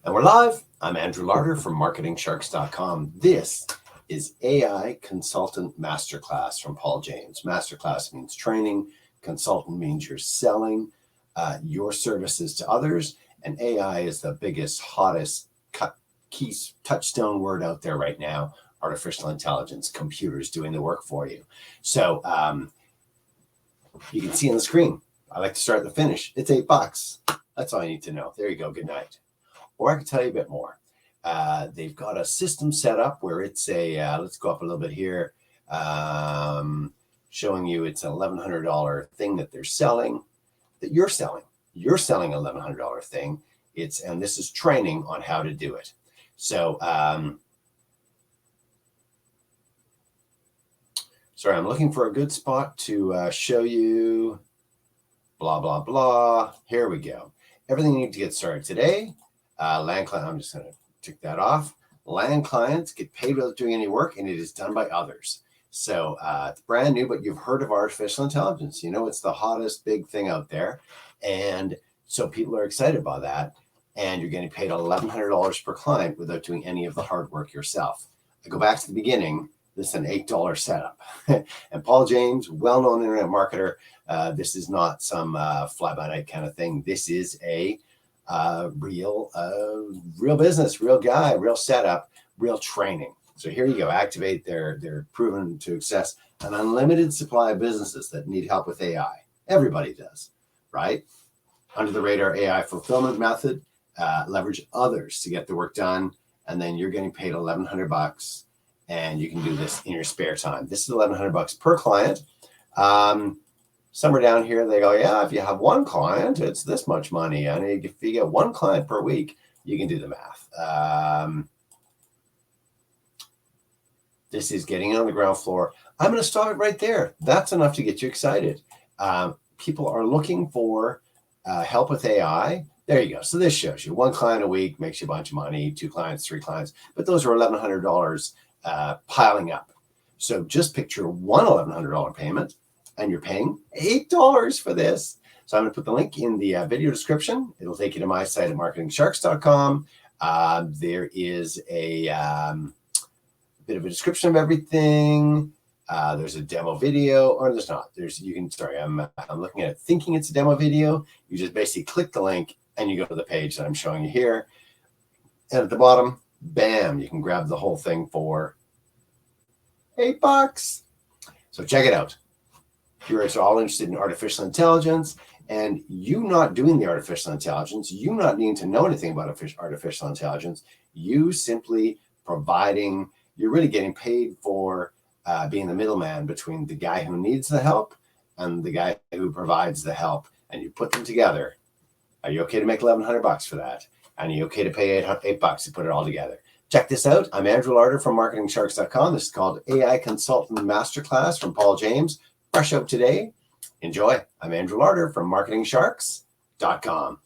And we're live. I'm Andrew Larder from MarketingSharks.com. This is AI Consultant Masterclass from Paul James. Masterclass means training. Consultant means you're selling your services to others. And AI is the biggest, hottest, key touchstone word out there right now. Artificial intelligence, computers doing the work for you. So you can see on the screen, I like to start at the finish. It's $8. That's all you need to know. There you go. Good night. Or I can tell you a bit more. They've got a system set up where it's a, let's go up a little bit here, showing you it's an $1,100 thing that they're selling, that you're selling. You're selling an $1,100 thing. And this is training on how to do it. So, sorry, I'm looking for a good spot to show you, blah, blah, blah. Here we go. Everything you need to get started today. Land client, I'm just going to tick that off. Land clients get paid without doing any work, and it is done by others. So it's brand new, but you've heard of artificial intelligence. You know, it's the hottest big thing out there. And so people are excited about that. And you're getting paid $1,100 per client without doing any of the hard work yourself. I go back to the beginning. This is an $8 setup. And Paul James, well-known internet marketer. This is not some fly-by-night kind of thing. This is a real business, real guy, real setup, real training. So here you go. Activate they're proven to access an unlimited supply of businesses that need help with AI. Everybody does, right? Under the radar AI fulfillment method, leverage others to get the work done. And then you're getting paid $1,100 and you can do this in your spare time. This is $1,100 per client. Somewhere down here, they go, yeah, if you have one client, it's this much money. And if you get one client per week, you can do the math. This is getting on the ground floor. I'm going to start right there. That's enough to get you excited. People are looking for help with AI. There you go. So this shows you one client a week makes you a bunch of money, 2 clients, 3 clients. But those are $1,100 piling up. So just picture one $1,100 payment. And you're paying $8 for this. So I'm going to put the link in the video description. It'll take you to my site at MarketingSharks.com. There is a bit of a description of everything. There's a demo video, or there's not. I'm looking at it thinking it's a demo video. You just basically click the link and you go to the page that I'm showing you here. And at the bottom, bam, you can grab the whole thing for $8. So check it out. If you're all interested in artificial intelligence and you not doing the artificial intelligence, you not needing to know anything about artificial intelligence, you simply providing, you're really getting paid for being the middleman between the guy who needs the help and the guy who provides the help, and you put them together. Are you okay to make $1,100 for that? And are you okay to pay $8 to put it all together? Check this out. I'm Andrew Larder from MarketingSharks.com. This is called AI Consultant Masterclass from Paul James. Fresh out today. Enjoy. I'm Andrew Larder from MarketingSharks.com.